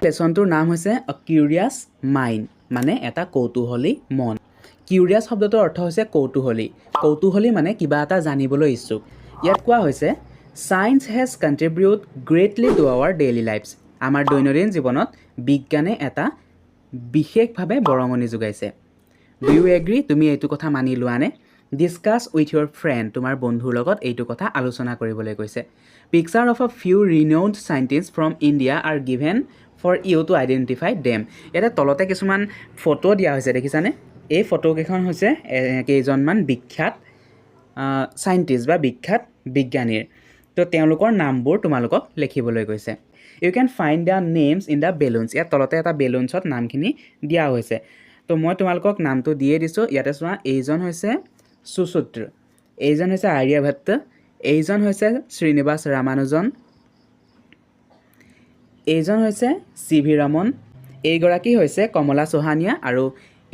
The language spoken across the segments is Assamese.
লেচনটোৰ নাম হৈছে আ কিউৰিয়াছ মাইণ্ড, মানে এটা কৌতূহলী মন। কিউৰিয়াছ শব্দটোৰ অৰ্থ হৈছে কৌতূহলী। কৌতূহলী মানে কিবা এটা জানিবলৈ ইচ্ছুক। ইয়াত কোৱা হৈছে science has contributed greatly to our daily lives. আমাৰ দৈনন্দিন জীৱনত বিজ্ঞানে এটা বিশেষভাৱে বৰঙণি যোগাইছে। Do you agree? তুমি এইটো কথা মানি লোৱানে? ডিছকাছ উইথ ইয়ৰ ফ্ৰেণ্ড, তোমাৰ বন্ধুৰ লগত এইটো কথা আলোচনা কৰিবলৈ কৈছে। Picture of a few renowned scientist from India are given for you to identify them. ইয়াতে তলতে কিছুমান ফটো দিয়া হৈছে, দেখিছানে? এই ফটোকেইখন হৈছে কেইজনমান বিখ্যাত চাইণ্টিষ্ট বা বিখ্যাত বিজ্ঞানীৰ। তো তেওঁলোকৰ নামবোৰ তোমালোকক লিখিবলৈ কৈছে। You can find the names in the balloons. ইয়াত তলতে এটা বেলুনছত নামখিনি দিয়া হৈছে। তো মই তোমালোকক নামটো দিয়ে দিছোঁ। ইয়াতে চোৱা, এইজন হৈছে সুসূত্ৰ, এইজন হৈছে আৰ্যভট্ট, এইজন হৈছে শ্ৰীনিবাস ৰামানুজন, এইজন হৈছে চি ভি ৰমন, এইগৰাকী হৈছে কমলা চৌহানিয়া, আৰু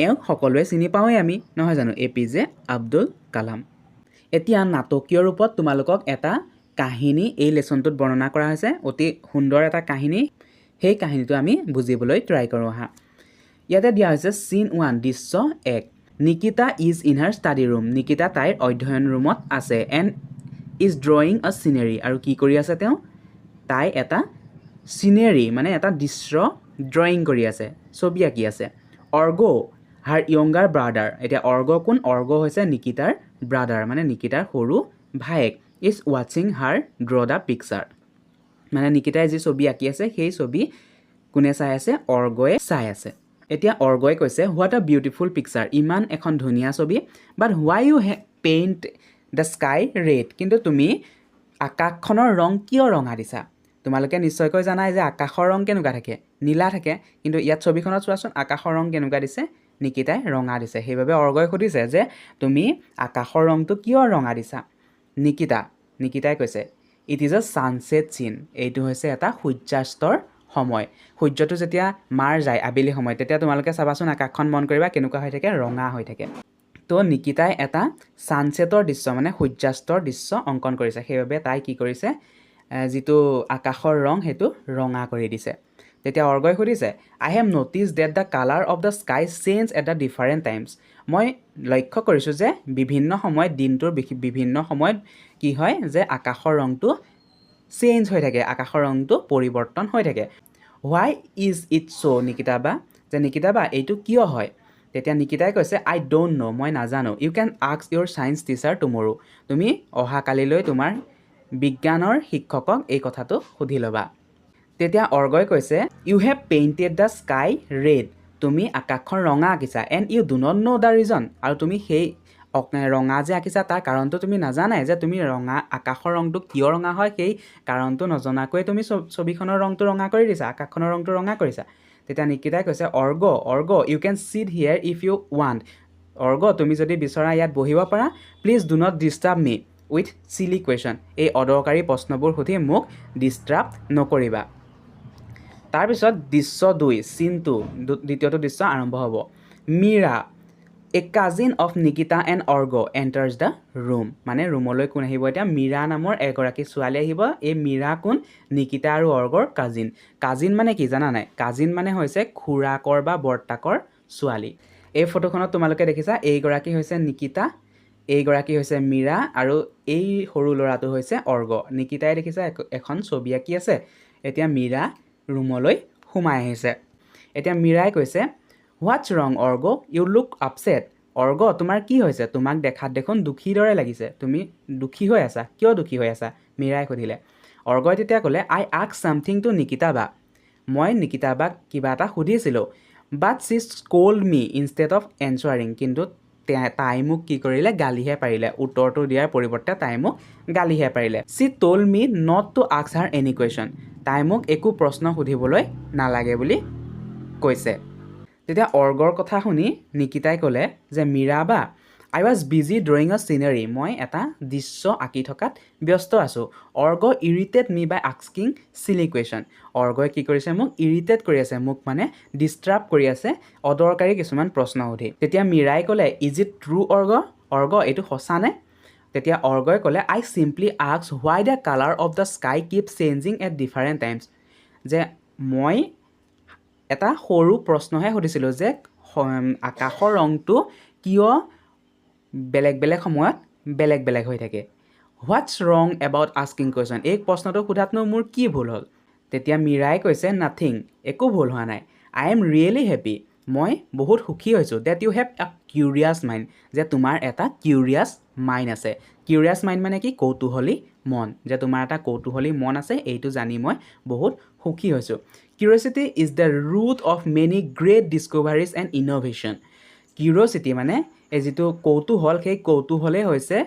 এওঁক সকলোৱে চিনি পাওঁৱেই আমি, নহয় জানো? APJ আব্দুল কালাম। এতিয়া নাটকীয় ৰূপত তোমালোকক এটা কাহিনী এই লেচনটোত বৰ্ণনা কৰা হৈছে, অতি সুন্দৰ এটা কাহিনী। সেই কাহিনীটো আমি বুজিবলৈ ট্ৰাই কৰোঁ আহা। ইয়াতে দিয়া হৈছে চিন 1, দৃশ্য 1। Nikita is in her study room. Nikita তাইৰ অধ্যয়ন ৰুমত আছে। এণ্ড ইজ ড্ৰয়িং আ চিনেৰী, আৰু কি কৰি আছে তেওঁ? তাই এটা চিনেৰী মানে এটা দৃশ্য ড্ৰয়িং কৰি আছে, ছবি আঁকি আছে। অৰ্গ হাৰ য়ংগাৰ ব্ৰাদাৰ। এতিয়া অৰ্গ কোন? অৰ্গ হৈছে নিকিতাৰ ব্ৰাদাৰ, মানে নিকিতাৰ সৰু ভায়েক। ইজ ৱাচিং হাৰ ড্ৰ দ্য পিকচাৰ, মানে নিকিতাই যি ছবি আঁকি আছে সেই ছবি কোনে চাই আছে? অৰ্গয়ে চাই আছে। এতিয়া অৰ্গয়ে কৈছে হোৱাট আ বিউটিফুল পিকচাৰ, ইমান এখন ধুনীয়া ছবি। But why you paint the sky red, কিন্তু তুমি আকাশখনৰ ৰং কিয় ৰঙা দিছা? তোমালোকে নিশ্চয়কৈ জানাই যে আকাশৰ ৰং কেনেকুৱা থাকে? নীলা থাকে। কিন্তু ইয়াত ছবিখনত চোৱাচোন, আকাশৰ ৰং কেনেকুৱা দিছে? নিকিতাই ৰঙা দিছে। সেইবাবে অৰ্গয়ে সুধিছে যে তুমি আকাশৰ ৰংটো কিয় ৰঙা দিছা? নিকিতাই কৈছে ইট ইজ আ ছানছেট চিন, এইটো হৈছে এটা সূৰ্যাস্তৰ সময়। সূৰ্যটো যেতিয়া মাৰ যায় আবেলি সময়ত, তেতিয়া তোমালোকে চাবাচোন আকাশখন মন কৰিবা কেনেকুৱা হৈ থাকে? ৰঙা হৈ থাকে। তো নিকিতাই এটা ছানছেটৰ দৃশ্য মানে সূৰ্যাস্তৰ দৃশ্য অংকন কৰিছে। সেইবাবে তাই কি কৰিছে? যিটো আকাশৰ ৰং সেইটো ৰঙা কৰি দিছে। তেতিয়া অৰ্গয়ে সুধিছে I have noticed that the colour of the sky change at the different times. মই লক্ষ্য কৰিছোঁ যে বিভিন্ন সময়ত, দিনটোৰ বিভিন্ন সময়ত কি হয় যে আকাশৰ ৰংটো চেঞ্জ হৈ থাকে, আকাশৰ ৰংটো পৰিৱৰ্তন হৈ থাকে। হোৱাই ইজ ইট ছ'? নিকিতা বা এইটো কিয় হয়? তেতিয়া নিকিতাই কৈছে আই ডোণ্ট ন', মই নাজানো। You can ask your science teacher tomorrow. তুমি অহাকালিলৈ তোমাৰ বিজ্ঞানৰ শিক্ষকক এই কথাটো সুধি ল'বা। তেতিয়া অৰ্গয়ে কৈছে you have painted the sky red, তুমি আকাশখন ৰঙা আঁকিছা। And you do not know' the reason, আৰু তুমি সেই ৰঙা যে আঁকিছা তাৰ কাৰণটো তুমি নাজানাই, যে তুমি আকাশৰ ৰংটো কিয় ৰঙা হয় সেই কাৰণটো নজনাকৈ তুমি ছবিখনৰ ৰংটো ৰঙা কৰি দিছা, আকাশখনৰ ৰংটো ৰঙা কৰিছা। তেতিয়া নিকিতাই কৈছে Org you can sit here if you want. Org, তুমি যদি বিচৰা ইয়াত বহিব পাৰা। Please do not disturb me with silly question, এই অদৰকাৰী প্ৰশ্নবোৰ সুধি মোক ডিষ্টাৰ্ব নকৰিবা। তাৰপিছত দৃশ্য 2, চিন 2, দ্বিতীয়টো দৃশ্য আৰম্ভ হ'ব। Meera a cousin of Nikita and Org enters the room, মানে ৰুমলৈ কোন আহিব? এতিয়া মীৰা নামৰ এগৰাকী ছোৱালী আহিব। এই মীৰা কোন? নিকিতা আৰু অৰ্গৰ কাজিন। কাজিন মানে কি জানা নাই? কাজিন মানে হৈছে খুৰাকৰ বা বৰ্তাকৰ ছোৱালী। এই ফটোখনত তোমালোকে দেখিছা, এইগৰাকী হৈছে নিকিতা, এইগৰাকী হৈছে মীৰা, আৰু এই সৰু ল'ৰাটো হৈছে অৰ্গ। নিকিতাই দেখিছা এখন ছবি আঁকি আছে। এতিয়া মীৰা ৰুমলৈ সোমাই আহিছে। এতিয়া মীৰাই কৈছে what's wrong Org, you look upset. Org, তোমাৰ কি হৈছে? তোমাক দেখাত দেখোন দুখীৰ দৰে লাগিছে, তুমি দুখী হৈ আছা। কিয় দুখী হৈ আছা? মীৰাই সুধিলে। অৰ্গই তেতিয়া ক'লে আই আস্ক ছামথিং টু নিকিতা বা, মই নিকিতা বাক কিবা এটা সুধিছিলোঁ। বাট শ্বি স্কল্ড মি ইনষ্টেড অফ এনচাৰিং, কিন্তু তাই মোক কি কৰিলে? গালিহে পাৰিলে। উত্তৰটো দিয়াৰ পৰিৱৰ্তে তাই মোক গালিহে পাৰিলে। She told me not to ask her any question, তাই মোক একো প্ৰশ্ন সুধিবলৈ নালাগে বুলি কৈছে। তেতিয়া অৰ্গৰ কথা শুনি নিকিতাই ক'লে যে মীৰা বা আই ৱাজ বিজি ড্ৰয়িং আ চিনেৰী, মই এটা দৃশ্য আঁকি থকাত ব্যস্ত আছোঁ। অৰ্গ ইৰিটেট মি বাই আস্কিং চিলি কুৱেশ্যন, অৰ্গই কি কৰিছে? মোক ইৰিটেট কৰি আছে, মোক মানে ডিষ্টাৰ্ব কৰি আছে অদৰকাৰী কিছুমান প্ৰশ্ন সুধি। তেতিয়া মীৰাই ক'লে ইজ ইট ট্ৰু অৰ্গ, এইটো সঁচানে? তেতিয়া অৰ্গই ক'লে I simply ask why the colour of the sky keep changing at different times, যে মই এটা সৰু প্ৰশ্নহে সুধিছিলোঁ যে আকাশৰ ৰংটো কিয় বেলেগ বেলেগ সময়ত বেলেগ বেলেগ হৈ থাকে। হোৱাটছ ৰং এবাউট আস্কিং কুৱেশ্যন, এই প্ৰশ্নটো সোধাতনো মোৰ কি ভুল হ'ল? তেতিয়া মীৰাই কৈছে নাথিং, একো ভুল হোৱা নাই। আই এম ৰিয়েলি হেপী, মই বহুত সুখী হৈছোঁ। That you have a curious mind, যে তোমাৰ এটা কিউৰিয়াছ মাইণ্ড আছে। কিউৰিয়াছ মাইণ্ড মানে কি? কৌতূহলী মন, যে তোমাৰ এটা কৌতূহলী মন আছে, এইটো জানি মই বহুত সুখী হৈছোঁ। Curiosity is the root of many great discoveries and innovation. Curiosity মানে এই যিটো কৌতূহল, সেই কৌতূহলেই হৈছে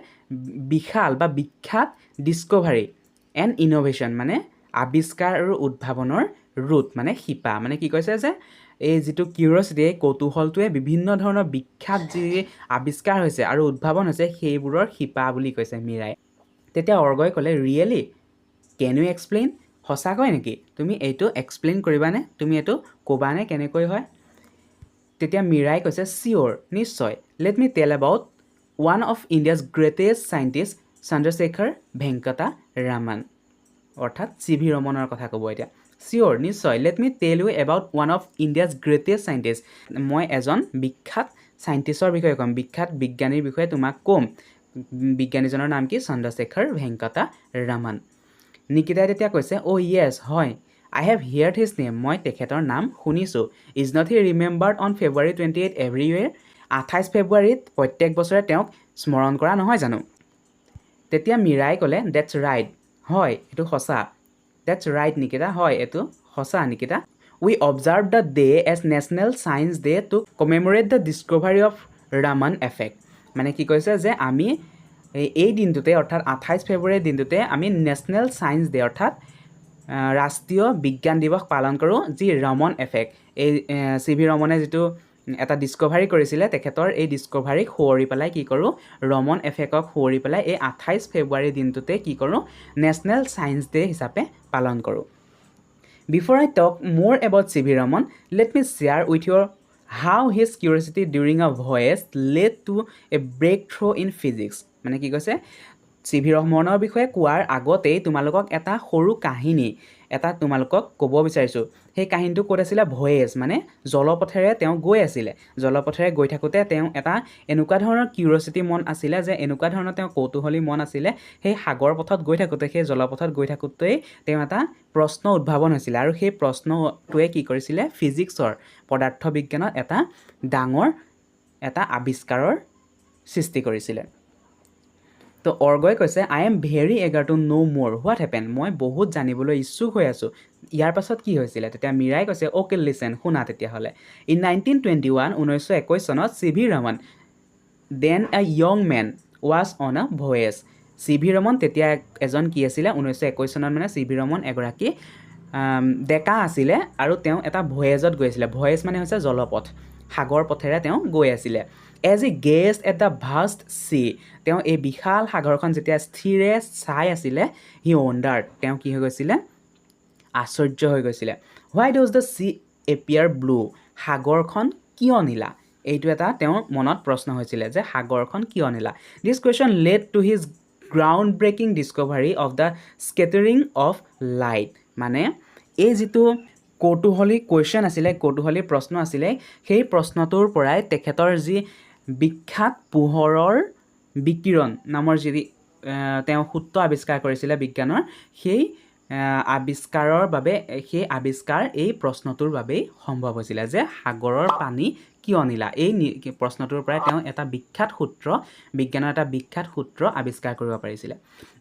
বিশাল বা বিখ্যাত ডিস্কভাৰী এণ্ড ইন'ভেশ্যন মানে আৱিষ্কাৰ আৰু উদ্ভাৱনৰ ৰুট মানে শিপা। মানে কি কৈছে যে এই যিটো কিউৰিয়চিটি, এই কৌতূহলটোৱে বিভিন্ন ধৰণৰ বিখ্যাত যি আৱিষ্কাৰ হৈছে আৰু উদ্ভাৱন হৈছে সেইবোৰৰ শিপা বুলি কৈছে মীৰাই। তেতিয়া অৰ্গই ক'লে ৰিয়েলি, কেন ইউ এক্সপ্লেইন, সঁচাকৈ নেকি? তুমি এইটো এক্সপ্লেইন কৰিবানে? তুমি এইটো ক'বানে কেনেকৈ হয়? তেতিয়া মীৰাই কৈছে চিয়'ৰ, নিশ্চয়। Let me tell about one of India's greatest scientist Chandrasekhara Venkata Raman, অৰ্থাৎ চি ভি ৰমনৰ কথা ক'ব এতিয়া। চিয়'ৰ, নিশ্চয়। Let me tell you about one of India's greatest scientist, মই এজন বিখ্যাত চাইণ্টিষ্টৰ বিষয়ে ক'ম, বিখ্যাত বিজ্ঞানীৰ বিষয়ে তোমাক ক'ম। বিজ্ঞানীজনৰ নাম কি? চন্দ্ৰশেখৰ ভেংকটা ৰামান। নিকিতাই তেতিয়া কৈছে অ' য়েছ, হয়। I have heard his name, মই তেখেতৰ নাম শুনিছোঁ। Is not he remembered on February 28 every year, 28 ফেব্ৰুৱাৰীত প্ৰত্যেক বছৰে তেওঁক স্মৰণ কৰা নহয় জানো? তেতিয়া মীৰাই ক'লে ডেটছ ৰাইট, হয় এইটো সঁচা। ডেটছ ৰাইট নিকিতা, হয় এইটো সঁচা Nikita. We observe the day as national science day to commemorate the discovery of Raman effect. মানে কি কৈছে যে আমি এই দিনটোতে অৰ্থাৎ 28 ফেব্ৰুৱাৰীৰ দিনটোতে আমি নেশ্যনেল ছায়েন্স ডে অৰ্থাৎ ৰাষ্ট্ৰীয় বিজ্ঞান দিৱস পালন কৰোঁ, যি ৰমন এফেক্ট, এই চি ভি ৰমনে যিটো এটা ডিস্কভাৰী কৰিছিলে, তেখেতৰ এই ডিস্কভাৰীক সোঁৱৰি পেলাই কি কৰোঁ, ৰমন এফেক্টক সোঁৱৰি পেলাই এই 28 ফেব্ৰুৱাৰীৰ দিনটোতে কি কৰোঁ, নেশ্যনেল ছায়েন্স ডে হিচাপে পালন কৰোঁ। Before I talk more about C V Raman, let me share with your how his curiosity during a voyage led to a breakthrough in physics. মানে কি কৈছে, চি ভি ৰমনৰ বিষয়ে কোৱাৰ আগতেই তোমালোকক এটা সৰু কাহিনী এটা তোমালোকক ক'ব বিচাৰিছোঁ। সেই কাহিনীটো ক'ত আছিলে? ভয়েজ মানে জলপথেৰে তেওঁ গৈ আছিলে। জলপথেৰে গৈ থাকোঁতে তেওঁ এটা এনেকুৱা ধৰণৰ কিউৰিয়চিটি মন আছিলে, যে এনেকুৱা ধৰণৰ তেওঁ কৌতূহলী মন আছিলে, সেই সাগৰ পথত গৈ থাকোঁতে, সেই জলপথত গৈ থাকোঁতেই তেওঁ এটা প্ৰশ্ন উদ্ভাৱন হৈছিলে, আৰু সেই প্ৰশ্নটোৱে কি কৰিছিলে, ফিজিক্সৰ পদাৰ্থ বিজ্ঞানত এটা ডাঙৰ এটা আৱিষ্কাৰৰ সৃষ্টি কৰিছিলে। তো অৰ্গই কৈছে I am very eager to know' more what happen, মই বহুত জানিবলৈ ইচ্ছুক হৈ আছোঁ, ইয়াৰ পাছত কি হৈছিলে? তেতিয়া মীৰাই কৈছে অ'কে লিচেন, শুনা তেতিয়াহ'লে। ইন 1921 1921 চনত C V Raman then a young man was on a voyage. C V Raman তেতিয়া এজন কি আছিলে? 1921 চনত মানে চি ভি ৰমন এগৰাকী ডেকা আছিলে, আৰু তেওঁ এটা ভয়েজত গৈ আছিলে। ভয়েজ মানে হৈছে জলপথ, সাগৰ পথেৰে তেওঁ গৈ আছিলে। As he gazed at the vast sea, তেওঁ এই বিশাল সাগৰখন যেতিয়া স্থিৰে চাই আছিলে, হি ৱণ্ডাৰ্ড, তেওঁ কি হৈ গৈছিলে? আশ্চৰ্য হৈ গৈছিলে। Why does the sea appear blue, সাগৰখন কিয় নীলা? এইটো এটা তেওঁৰ মনত প্ৰশ্ন হৈছিলে যে সাগৰখন কিয় নীলা। This question led to his ground breaking discovery of the scattering of light. মানে এই যিটো কৌতূহলী কুৱেশ্যন আছিলে, কৌতূহলী প্ৰশ্ন আছিলে, সেই প্ৰশ্নটোৰ পৰাই তেখেতৰ যি বিখ্যাত পোহৰৰ বিকিৰণ নামৰ যি তেওঁ সূত্ৰ আৱিষ্কাৰ কৰিছিলে বিজ্ঞানৰ, সেই আৱিষ্কাৰৰ বাবে, সেই আৱিষ্কাৰ এই প্ৰশ্নটোৰ বাবেই সম্ভৱ হৈছিলে, যে সাগৰৰ পানী কিয় নীলা। এই প্ৰশ্নটোৰ পৰাই তেওঁ এটা বিখ্যাত সূত্ৰ, বিজ্ঞানৰ এটা বিখ্যাত সূত্ৰ আৱিষ্কাৰ কৰিব পাৰিছিলে।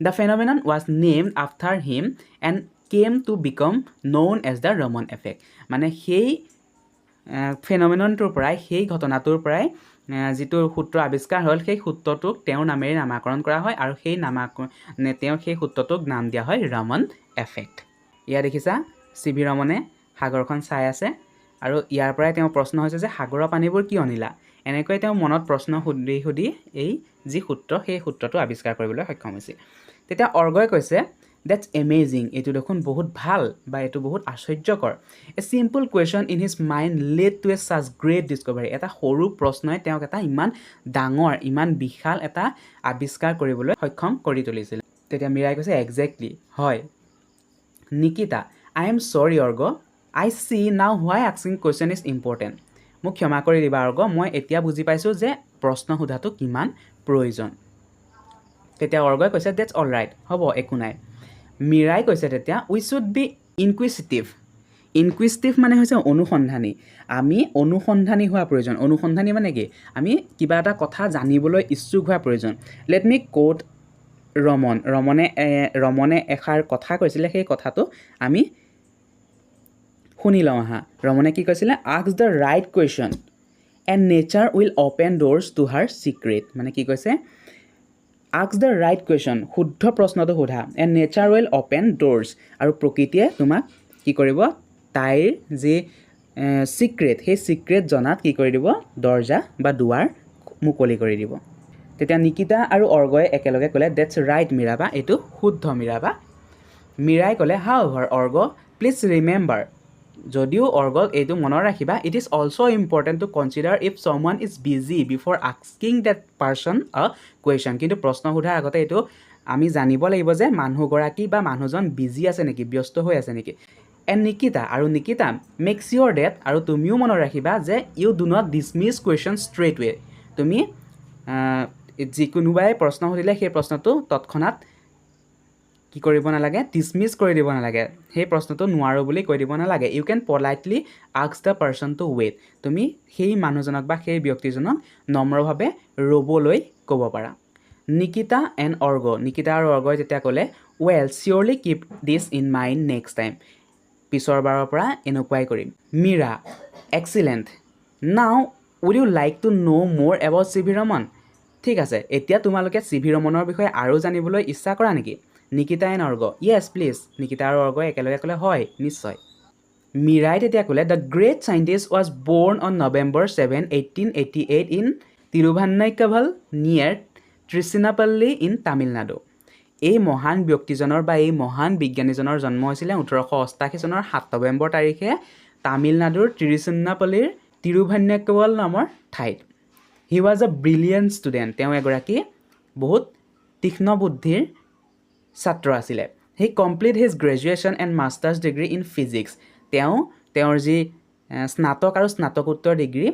The phenomenon was named after him and came to become known as the Raman effect. মানে সেই ফেন'মেননটোৰ পৰাই, সেই ঘটনাটোৰ পৰাই যিটো সূত্ৰ আৱিষ্কাৰ হ'ল, সেই সূত্ৰটোক তেওঁৰ নামেৰে নামাকৰণ কৰা হয়, আৰু সেই তেওঁ সেই সূত্ৰটোক নাম দিয়া হয় ৰমন এফেক্ট। ইয়াত দেখিছা চি ভি ৰমনে সাগৰখন চাই আছে, আৰু ইয়াৰ পৰাই তেওঁ প্ৰশ্ন হৈছে যে সাগৰৰ পানীবোৰ কিয় নীলা। এনেকৈ তেওঁ মনত প্ৰশ্ন সুধি সুধি এই যি সূত্ৰ, সেই সূত্ৰটো আৱিষ্কাৰ কৰিবলৈ সক্ষম হৈছিল। তেতিয়া অৰ্গই কৈছে ডেটছ এমেজিং, এইটো দেখোন বহুত ভাল, বা এইটো বহুত আশ্চৰ্যকৰ। A simple question in his mind led to a such great discovery, এটা সৰু প্ৰশ্নই তেওঁক এটা ইমান ডাঙৰ, ইমান বিশাল এটা আৱিষ্কাৰ কৰিবলৈ সক্ষম কৰি তুলিছিল। তেতিয়া মীৰাই কৈছে একজেক্টলি, হয়। Nikita I am sorry org, I see now why asking question is important. মোক ক্ষমা কৰি দিবা অৰ্গ, মই এতিয়া বুজি পাইছোঁ যে প্ৰশ্ন সোধাটো কিমান প্ৰয়োজন। তেতিয়া অৰ্গই কৈছে ডেটছ অল ৰাইট, হ'ব একো নাই। মীৰাই কৈছে তেতিয়া উই শুড বি ইনকুইচিটিভ। ইনকুইচিটিভ মানে হৈছে অনুসন্ধানী। আমি অনুসন্ধানী হোৱা প্ৰয়োজন। অনুসন্ধানী মানে কি? আমি কিবা এটা কথা জানিবলৈ ইচ্ছুক হোৱা প্ৰয়োজন। লেট মি কোট ৰমনে এষাৰ কথা কৈছিলে, সেই কথাটো আমি শুনি লওঁ আহা। ৰমনে কি কৈছিলে? Ask the right question and nature will open doors to her secret. মানে কি কৈছে? আস্ক দ্য ৰাইট কুৱেশ্যন, শুদ্ধ প্ৰশ্নটো সোধা, এণ্ড নেচাৰ উইল অ'পেন ড'ৰ্ছ, আৰু প্ৰকৃতিয়ে তোমাক কি কৰিব? তাইৰ যি চিক্ৰেট, সেই চিক্ৰেট জনাত কি কৰি দিব? দৰ্জা বা দুৱাৰ মুকলি কৰি দিব। তেতিয়া নিকিতা আৰু অৰ্গয়ে একেলগে ক'লে ডেটছ ৰাইট মীৰাবা, এইটো শুদ্ধ মীৰাবা। মীৰাই ক'লে হাউএভাৰ অৰ্গ প্লিজ ৰিমেম্বাৰ, যদিও অৰ্গ এইটো মনত ৰাখিবা, it is also' important to consider if someone is busy before asking that person a question. কিন্তু প্ৰশ্ন সোধাৰ আগতে এইটো আমি জানিব লাগিব যে মানুহগৰাকী বা মানুহজন বিজি আছে নেকি, ব্যস্ত হৈ আছে নেকি। এণ্ড নিকিতা, আৰু নিকিতা মেক চিয়'ৰ ডেট, আৰু তুমিও মনত ৰাখিবা যে you do not dismiss question straight way. তুমি যিকোনোবাই প্ৰশ্ন সুধিলে সেই প্ৰশ্নটো তৎক্ষণাত কি কৰিব নালাগে? ডিছমিছ কৰি দিব নালাগে। সেই প্ৰশ্নটো নোৱাৰোঁ বুলি কৈ দিব নালাগে। You can politely ask the person to wait. তুমি সেই মানুহজনক বা সেই ব্যক্তিজনক নম্ৰভাৱে ৰ'বলৈ ক'ব পাৰা। নিকিতা এণ্ড অৰ্গ, নিকিতা আৰু অৰ্গই যেতিয়া ক'লে well cheerily keep this in mind next time, পিছৰ বাৰৰ পৰা এনেকুৱাই কৰিম। মীৰা এক্সিলেণ্ট, নাও would U like to know' মোৰ এবাউট চি ভি ৰমন। ঠিক আছে, এতিয়া তোমালোকে চি ভি ৰমনৰ বিষয়ে আৰু জানিবলৈ ইচ্ছা কৰা নেকি? Nikita and Org yes please. Nikita আৰু অৰ্গই একেলগে ক'লে হয় নিশ্চয়। মীৰাই তেতিয়া ক'লে the great scientist was born on November 7, 1888 in Thiruvanaikaval near Trichinopoly in Tamil Nadu. এই মহান ব্যক্তিজনৰ বা এই মহান বিজ্ঞানীজনৰ জন্ম হৈছিলে 1888 চনৰ 7 নৱেম্বৰ তাৰিখে তামিলনাডুৰ তিৰুচিন্নাপল্লীৰ তিৰুভান্নাইকাভাল নামৰ ঠাইত। He was a brilliant student, তেওঁ এগৰাকী বহুত তীক্ষ্ণ বুদ্ধিৰ ছাত্ৰ আছিলে। He complete his graduation and masters degree in physics, তেওঁৰ যি স্নাতক আৰু স্নাতকোত্তৰ ডিগ্ৰী,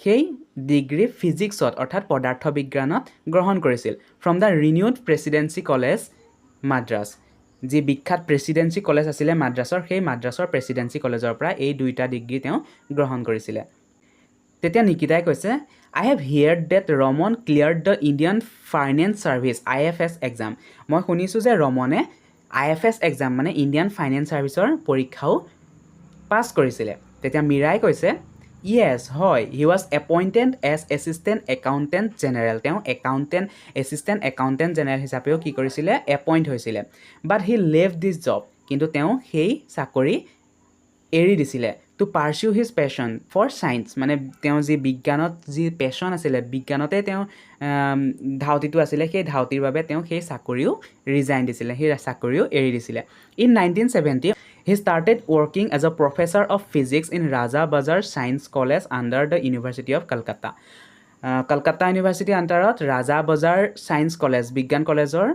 সেই ডিগ্ৰী ফিজিক্সত অৰ্থাৎ পদাৰ্থ বিজ্ঞানত গ্ৰহণ কৰিছিল from the renowned Presidency college Madras. যি বিখ্যাত প্ৰেচিডেঞ্চি কলেজ আছিলে মাদ্ৰাছৰ, সেই মাদ্ৰাছৰ প্ৰেচিডেঞ্চি কলেজৰ পৰা এই দুইটা ডিগ্ৰী তেওঁ গ্ৰহণ কৰিছিলে। তেতিয়া নিকিতাই কৈছে I have heard that Raman cleared the Indian finance service IFS exam. মই শুনিছোঁ যে ৰমনে IFS এক্সাম মানে ইণ্ডিয়ান ফাইনেন্স ছাৰ্ভিচৰ পৰীক্ষাও পাছ কৰিছিলে। তেতিয়া মীৰাই কৈছে য়েছ হয়, he was appointed as assistant accountant general, তেওঁ এছিষ্টেণ্ট একাউণ্টেণ্ট জেনেৰেল হিচাপেও কি কৰিছিলে? এপইণ্ট হৈছিলে। বাট হি লেভ দিছ জব, কিন্তু তেওঁ সেই চাকৰি এৰি দিছিলে to pursue his passion for science, মানে তেওঁ যি বিজ্ঞানত যি পেশ্যন আছিলে, বিজ্ঞানতে তেওঁ ধাউতিটো আছিলে, সেই ধাউতিৰ বাবে তেওঁ সেই চাকৰিও ৰিজাইন দিছিলে, সেই চাকৰিও এৰি দিছিলে। In 1970 he started working as a professor of physics in Raja Bazar science college under the university of Kolkata. Kolkata ইউনিভাৰ্চিটিৰ আণ্ডাৰত ৰাজা বাজাৰ ছায়েন্স কলেজ, বিজ্ঞান কলেজৰ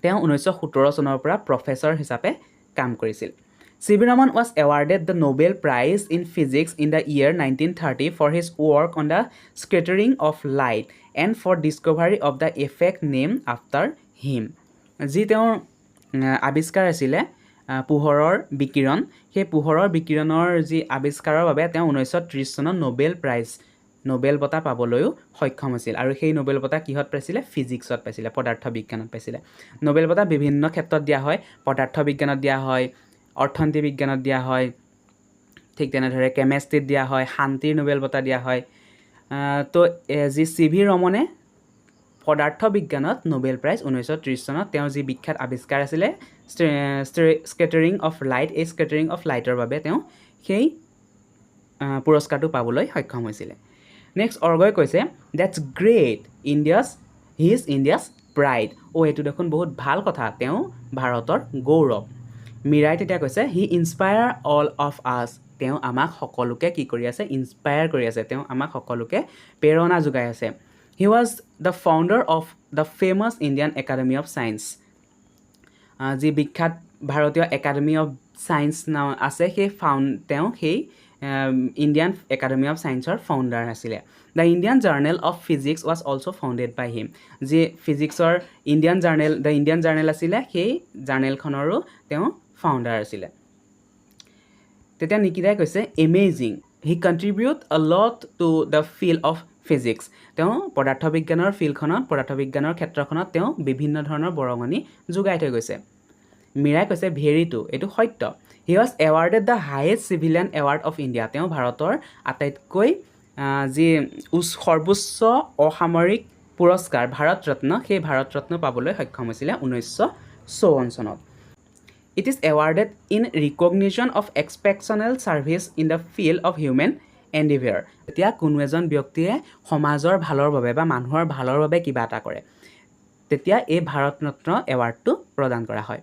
তেওঁ 1917 চনৰ পৰা প্ৰফেচৰ হিচাপে কাম কৰিছিল। C.V. Raman was awarded the Nobel Prize in Physics in the year 1930 for his work on the scattering of light and for discovery of the effect named after him. যি তেওঁৰ আৱিষ্কাৰ আছিলে পোহৰৰ বিকিৰণ, সেই পোহৰৰ বিকিৰণৰ যি আৱিষ্কাৰৰ বাবে তেওঁ 1930 চনত নোবেল বঁটা পাবলৈও সক্ষম হৈছিল। আৰু সেই নোবেল বঁটা কিহত পাইছিলে? ফিজিক্সত পাইছিলে, পদাৰ্থ বিজ্ঞানত পাইছিলে। নোবেল বঁটা বিভিন্ন ক্ষেত্ৰত দিয়া হয়, পদাৰ্থ বিজ্ঞানত দিয়া হয়, অৰ্থনীতি বিজ্ঞানত দিয়া হয়, ঠিক তেনেদৰে কেমেষ্ট্ৰিত দিয়া হয়, শান্তিৰ নোবেল বঁটা দিয়া হয়। তো যি C.V. ৰমনে পদাৰ্থ বিজ্ঞানত নোবেল প্ৰাইজ 1930 চনত তেওঁৰ যি বিখ্যাত আৱিষ্কাৰ আছিলে স্কেটাৰিং অফ লাইট, এই স্কেটাৰিং অফ লাইটৰ বাবে তেওঁ সেই পুৰস্কাৰটো পাবলৈ সক্ষম হৈছিলে। নেক্সট অৰ্গই কৈছে that's great, he is India's pride. এইটো দেখোন বহুত ভাল কথা, তেওঁ ভাৰতৰ গৌৰৱ। মীৰাই তেতিয়া কৈছে হি ইনস্পায়াৰ অল অফ আছ, তেওঁ আমাক সকলোকে কি কৰি আছে? ইনস্পায়াৰ কৰি আছে, তেওঁ আমাক সকলোকে প্ৰেৰণা যোগাই আছে। He was the founder of the famous Indian Academy of science, যি বিখ্যাত ভাৰতীয় একাডেমি অফ ছায়েন্স নাও আছে তেওঁ সেই ইণ্ডিয়ান একাডেমি অফ ছায়েন্সৰ ফাউণ্ডাৰ আছিলে the Indian journal of physics was also' founded by him যি ফিজিক্সৰ দ্য ইণ্ডিয়ান জাৰ্নেল আছিলে সেই জাৰ্নেলখনৰো তেওঁ ফাউণ্ডাৰ আছিলে তেতিয়া নিকিতাই কৈছে এমেজিং হি কণ্ট্ৰিবিউট আ lot to the field of physics তেওঁ পদাৰ্থবিজ্ঞানৰ ক্ষেত্ৰখনত তেওঁ বিভিন্ন ধৰণৰ বৰঙণি যোগাই থৈ গৈছে মীৰাই কৈছে ভেৰি টু এইটো সত্য he was awarded the highest civilian award of India তেওঁ ভাৰতৰ আটাইতকৈ যি সৰ্বোচ্চ অসামৰিক পুৰস্কাৰ ভাৰত ৰত্ন সেই ভাৰত ৰত্ন পাবলৈ সক্ষম হৈছিলে 1954 চনত It is awarded in recognition of exceptional service in the field of human endeavor. তেতিয়া কোনো এজন ব্যক্তিয়ে সমাজৰ ভালৰ বাবে বা মানুহৰ ভালৰ বাবে কিবা এটা কৰে তেতিয়া এই ভাৰত ৰত্ন এৱাৰ্ডটো প্ৰদান কৰা হয়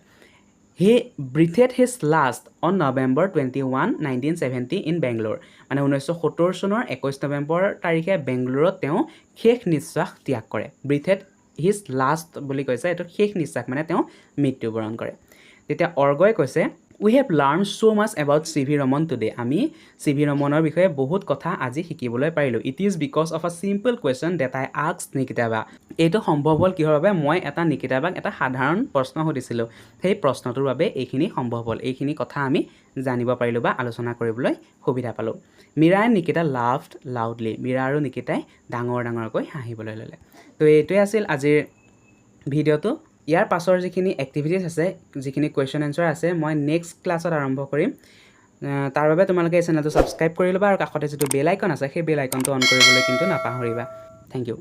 He breathed his last on November 21, 1970 in Bangalore. মানে 1970 চনৰ 21 নৱেম্বৰ তাৰিখে বেংগলোৰত তেওঁ শেষ নিশ্বাস ত্যাগ কৰে breathed his last বুলি কৈছে এইটো শেষ নিশ্বাস মানে তেওঁ মৃত্যুবৰণ কৰে তেতিয়া অৰ্গই কৈছে we have learn so much about C.V. Raman today আমি C.V. Ramanৰ বিষয়ে বহুত কথা আজি শিকিবলৈ পাৰিলোঁ it is because of a simple question that I asked Nikita বা এইটো সম্ভৱ হ'ল কিহৰ বাবে মই নিকিতা বাক এটা সাধাৰণ প্ৰশ্ন সুধিছিলোঁ সেই প্ৰশ্নটোৰ বাবে এইখিনি সম্ভৱ হ'ল এইখিনি কথা আমি জানিব পাৰিলোঁ বা আলোচনা কৰিবলৈ সুবিধা পালোঁ Meera and Nikita laughed loudly Meera আৰু নিকিতাই ডাঙৰকৈ হাঁহিবলৈ ল'লে তো এইটোৱে আছিল আজিৰ ভিডিঅ'টো ইয়াৰ পাছৰ যিখিনি এক্টিভিটিজ আছে যিখিনি কুৱেশ্যন এনচাৰ আছে মই নেক্সট ক্লাছত আৰম্ভ কৰিম তাৰ বাবে তোমালোকে এই চেনেলটো ছাবস্ক্ৰাইব কৰি ল'বা আৰু কাষতে যিটো বেল আইকন আছে সেই বেল আইকনটো অন কৰিবলৈ কিন্তু নাপাহৰিবা থেংক ইউ